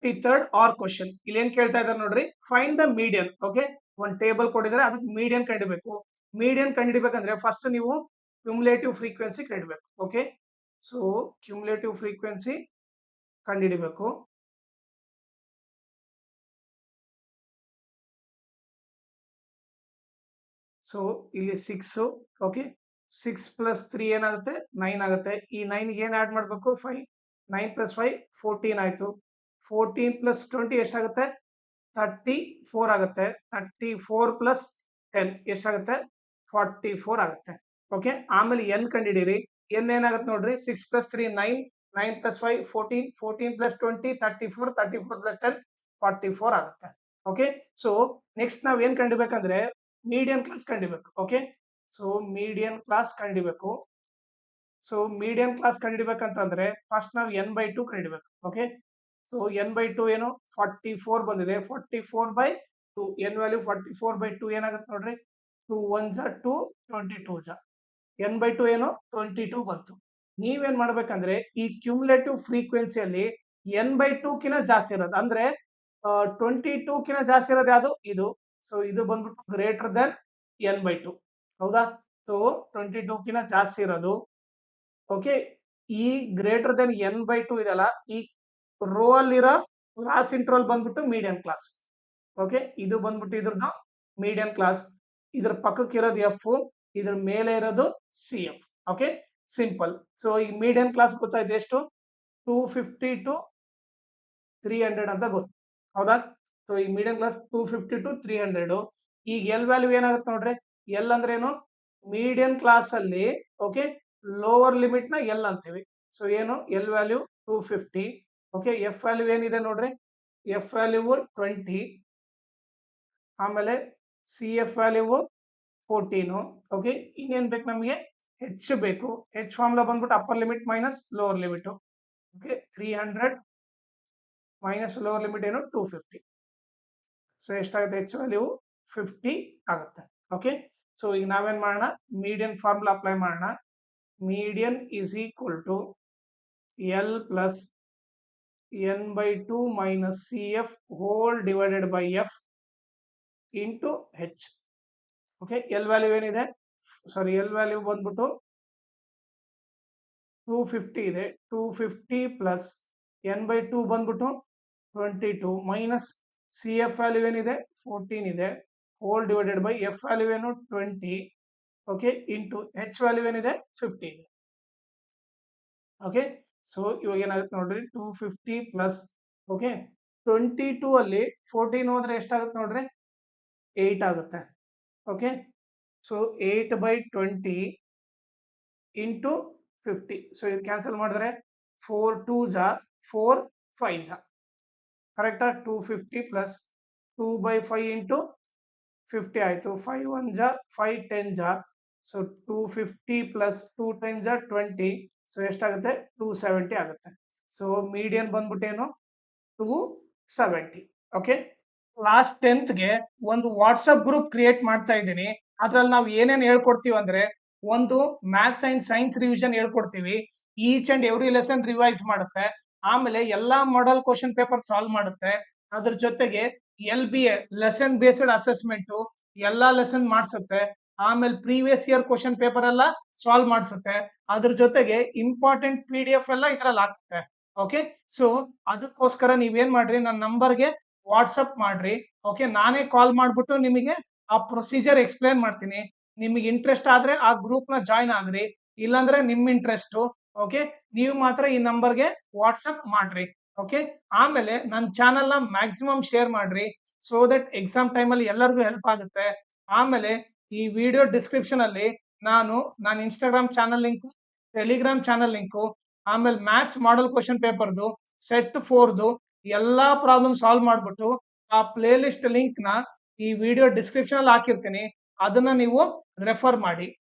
53rd R question. ಇಲ್ಲಿ ಏನ್ ಕೇಳ್ತಾ ಇದ್ದಾರೆ ನೋಡ್ರಿ, ಫೈಂಡ್ ದ ಮೀಡಿಯನ್. ಓಕೆ, ಒಂದು ಟೇಬಲ್ ಕೊಟ್ಟಿದ್ದಾರೆ, ಅದಕ್ಕೆ ಮೀಡಿಯನ್ ಕಂಡಿಬೇಕು. ಮೀಡಿಯನ್ ಕಂಡಿಡಿಬೇಕಂದ್ರೆ ಫಸ್ಟ್ ನೀವು ಕ್ಯುಮುಲೇಟಿವ್ ಫ್ರೀಕ್ವೆನ್ಸಿ ಕಂಡಿಡಿಬೇಕು. ಓಕೆ, ಸೊ ಕ್ಯುಮುಲೇಟಿವ್ ಫ್ರೀಕ್ವೆನ್ಸಿ ಕಂಡಿಡಿಬೇಕು. ಸೊ ಇಲ್ಲಿ 6. ಓಕೆ, 6 + 3 ಏನಾಗುತ್ತೆ, 9 ಆಗುತ್ತೆ. ಈ 9 ಗೆ ಏನ್ ಆಡ್ ಮಾಡಬೇಕು, 5. 9 + 5 14 ಆಯ್ತು. 14 + 20 ಎಷ್ಟಾಗುತ್ತೆ, 34 ಆಗುತ್ತೆ. 34 + 10 ಎಷ್ಟಾಗುತ್ತೆ, 44 ಆಗುತ್ತೆ. ಓಕೆ, ಆಮೇಲೆ ಎನ್ ಕಂಡಿಡೀರಿ. ಎನ್ ಏನಾಗುತ್ತೆ ನೋಡ್ರಿ, 6 + 3 9, 9 + 5 14, 14 + 20 34, 34 + 10 44 ಆಗುತ್ತೆ. ಓಕೆ, ಸೊ ನೆಕ್ಸ್ಟ್ ನಾವ್ ಏನ್ ಕಂಡಿಬೇಕಂದ್ರೆ ಮೀಡಿಯನ್ ಕ್ಲಾಸ್ ಕಂಡಿಬೇಕು. ಓಕೆ, ಸೊ ಮೀಡಿಯನ್ ಕ್ಲಾಸ್ ಕಂಡಿಬೇಕು. ಸೊ ಮೀಡಿಯನ್ ಕ್ಲಾಸ್ ಕಂಡಿಡ್ಬೇಕಂತಂದ್ರೆ ಫಸ್ಟ್ ನಾವು n/2 ಕಂಡಿಡ್ಬೇಕು. ಓಕೆ, ಸೊ n/2 ಏನು 44 ಬಂದಿದೆ. 44/2 n ವ್ಯಾಲ್ಯೂ 44/2 ಏನಾಗುತ್ತೆ ನೋಡ್ರಿ, 2 1 2 22 n/2 ಏನು 22 ಬಂತು. ನೀವೇನ್ ಮಾಡ್ಬೇಕಂದ್ರೆ ಈ ಕ್ಯುಮುಲೇಟಿವ್ ಫ್ರೀಕ್ವೆನ್ಸಿಯಲ್ಲಿ n/2 ಕಿನ ಜಾಸ್ತಿ ಇರೋದು ಅಂದ್ರೆ 22 ಕಿನ ಜಾಸ್ತಿ ಇರೋದು ಯಾವುದು, ಇದು. ಸೊ ಇದು ಬಂದ್ಬಿಟ್ಟು ಗ್ರೇಟರ್ ದನ್ n/2. ಹೌದಾ, ಸೊ 22 ಕಿನ ಜಾಸ್ತಿ ಇರೋದು. ಓಕೆ, ಈ ಗ್ರೇಟರ್ ದನ್ n/2 ಇದೆಲ್ಲ, ಈ ರೋ ಅಲ್ಲಿರೋ ಕ್ಲಾಸ್ ಇಂಟರ್ವಲ್ ಬಂದ್ಬಿಟ್ಟು ಮೀಡಿಯನ್ ಕ್ಲಾಸ್. ಓಕೆ, ಇದು ಬಂದ್ಬಿಟ್ಟು ಇದ್ರದ್ದು ಮೀಡಿಯನ್ ಕ್ಲಾಸ್. ಇದ್ರ ಪಕ್ಕಕ್ಕೆ ಇರೋದು ಎಫ್, ಇದ್ರ ಮೇಲೆ ಇರೋದು C F. Okay, simple. So ಈ ಮೀಡಿಯನ್ ಕ್ಲಾಸ್ ಗೊತ್ತಾಯ್ತು, ಎಷ್ಟು 250 to 300 ಅಂತ ಗೊತ್ತು. ಹೌದಾ, ಸೊ ಈ ಮೀಡಿಯನ್ ಕ್ಲಾಸ್ 250 to 300. ಈಗ ಎಲ್ ವ್ಯಾಲ್ಯೂ ಏನಾಗುತ್ತೆ ನೋಡ್ರಿ, ಎಲ್ ಅಂದ್ರೆ ಏನು, ಮೀಡಿಯನ್ ಕ್ಲಾಸ್ ಅಲ್ಲಿ ಓಕೆ ಲೋವರ್ ಲಿಮಿಟ್ ನ ಎಲ್ ಅಂತೀವಿ. ಸೊ ಏನು L value 250. Okay, F value ಏನಿದೆ ನೋಡ್ರಿ, ಎಫ್ ವ್ಯಾಲ್ಯೂ 20. ಆಮೇಲೆ ಸಿ ಎಫ್ ವ್ಯಾಲ್ಯೂ 14. ಓಕೆ, ಇನ್ನೇನ್ ಬೇಕು ನಮಗೆ, ಹೆಚ್ ಬೇಕು. ಹೆಚ್ ಫಾರ್ಮುಲಾ ಬಂದ್ಬಿಟ್ಟು upper limit minus lower limit. Okay, 300 minus lower limit ಏನು 250. ಸೊ ಎಷ್ಟಾಗುತ್ತೆ, ಹೆಚ್ ವ್ಯಾಲ್ಯೂ 50 ಆಗುತ್ತೆ. ಓಕೆ, ಸೊ ಈಗ ನಾವೇನ್ ಮಾಡೋಣ, ಮೀಡಿಯನ್ ಫಾರ್ಮುಲಾ ಅಪ್ಲೈ ಮಾಡೋಣ. Median is equal to L plus n/2 minus C F whole divided by F into H. Okay, L value ಏನಿದೆ, sorry L value ಬಂದ್ಬಿಟ್ಟು 250 ಇದೆ. 250 ಪ್ಲಸ್ n/2 ಬಂದ್ಬಿಟ್ಟು 22 ಮೈನಸ್ ಸಿ ಎಫ್ ವ್ಯಾಲ್ಯೂ ಏನಿದೆ 14 ಇದೆ, hole divided by F value ಏನು 20. Okay, into H value ಏನಿದೆ 50 ಇದೆ. Okay, so ಇವಾಗ ಏನಾಗುತ್ತೆ ನೋಡ್ರಿ, 250 ಪ್ಲಸ್ ಓಕೆ 22 ಅಲ್ಲಿ 14 ಹೋದ್ರೆ ಎಷ್ಟಾಗುತ್ತೆ ನೋಡ್ರಿ, 8 ಆಗುತ್ತೆ. Okay, so 8/20 into 50. ಸೊ ಇದು ಕ್ಯಾನ್ಸಲ್ ಮಾಡಿದ್ರೆ 4 2 4 5 ಕರೆಕ್ಟಾ. 250 ಪ್ಲಸ್ 2/5 ಇಂಟು 50 ಆಯ್ತು. 5 1 5 10 ಸೊ 250 ಪ್ಲಸ್ 2 10 20. ಸೊ ಎಷ್ಟಾಗುತ್ತೆ, 270 ಆಗುತ್ತೆ. ಸೊ ಮೀಡಿಯನ್ ಬಂದ್ಬಿಟ್ಟೇನು 270. ಓಕೆ, ಲಾಸ್ಟ್ 10th ಗೆ ಒಂದು ವಾಟ್ಸ್ಆಪ್ ಗ್ರೂಪ್ ಕ್ರಿಯೇಟ್ ಮಾಡ್ತಾ ಇದ್ದೀನಿ. ಅದ್ರಲ್ಲಿ ನಾವು ಏನೇನ್ ಹೇಳ್ಕೊಡ್ತೀವಿ ಅಂದ್ರೆ, ಒಂದು ಮ್ಯಾಥ್ಸ್ ಅಂಡ್ ಸೈನ್ಸ್ ರಿವಿಷನ್ ಹೇಳ್ಕೊಡ್ತೀವಿ, each and every lesson revise ಮಾಡುತ್ತೆ. ಆಮೇಲೆ ಎಲ್ಲಾ ಮಾಡೆಲ್ ಕ್ವಶನ್ ಪೇಪರ್ ಸಾಲ್ವ್ ಮಾಡುತ್ತೆ. ಅದ್ರ ಜೊತೆಗೆ LBA ಲೆಸನ್ ಬೇಸ್ಡ್ ಅಸೆಸ್ಮೆಂಟ್ ಎಲ್ಲಾ ಲೆಸನ್ ಮಾಡಿಸುತ್ತೆ. ಆಮೇಲೆ ಪ್ರೀವಿಯಸ್ ಇಯರ್ ಕ್ವಶನ್ ಪೇಪರ್ ಎಲ್ಲ ಸಾಲ್ವ್ ಮಾಡಿಸುತ್ತೆ. ಅದ್ರ ಜೊತೆಗೆ ಇಂಪಾರ್ಟೆಂಟ್ PDF ಎಲ್ಲ ಇದ್ರಲ್ಲಿ ಹಾಕುತ್ತೆ. ಓಕೆ, ಸೊ ಅದಕ್ಕೋಸ್ಕರ ನೀವೇನ್ ಮಾಡ್ರಿ, ನನ್ನ ನಂಬರ್ಗೆ ವಾಟ್ಸಪ್ ಮಾಡ್ರಿ. ಓಕೆ, ನಾನೇ ಕಾಲ್ ಮಾಡ್ಬಿಟ್ಟು ನಿಮಗೆ ಆ ಪ್ರೊಸೀಜರ್ ಎಕ್ಸ್ಪ್ಲೇನ್ ಮಾಡ್ತೀನಿ. ನಿಮಗೆ ಇಂಟ್ರೆಸ್ಟ್ ಆದ್ರೆ ಆ ಗ್ರೂಪ್ ನ ಜಾಯ್ನ್ ಆಗ್ರಿ, ಇಲ್ಲಾಂದ್ರೆ ನಿಮ್ ಇಂಟ್ರೆಸ್ಟ್. ಓಕೆ, ನೀವು ಮಾತ್ರ ಈ ನಂಬರ್ಗೆ ವಾಟ್ಸಪ್ ಮಾಡ್ರಿ. ಓಕೆ, ಆಮೇಲೆ ನನ್ನ ಚಾನೆಲ್ ನ ಮ್ಯಾಕ್ಸಿಮಮ್ ಶೇರ್ ಮಾಡ್ರಿ, ಸೋ ದಟ್ ಎಕ್ಸಾಮ್ ಟೈಮ್ ಅಲ್ಲಿ ಎಲ್ಲರಿಗೂ ಹೆಲ್ಪ್ ಆಗುತ್ತೆ. ಆಮೇಲೆ ಈ ವಿಡಿಯೋ ಡಿಸ್ಕ್ರಿಪ್ಷನ್ ಅಲ್ಲಿ ನಾನು Instagram channel link, Telegram channel link, ಆಮೇಲೆ ಮ್ಯಾಥ್ಸ್ ಮಾಡಲ್ ಕ್ವಶನ್ ಪೇಪರ್ದು ಸೆಟ್ 4ದು ಎಲ್ಲಾ ಪ್ರಾಬ್ಲಮ್ ಸಾಲ್ವ್ ಮಾಡ್ಬಿಟ್ಟು ಆ ಪ್ಲೇ ಲಿಸ್ಟ್ ಲಿಂಕ್ ನ ಈ ವಿಡಿಯೋ ಡಿಸ್ಕ್ರಿಪ್ಷನ್ ಅಲ್ಲಿ ಹಾಕಿರ್ತೀನಿ, ಅದನ್ನ ನೀವು ರೆಫರ್ ಮಾಡಿ.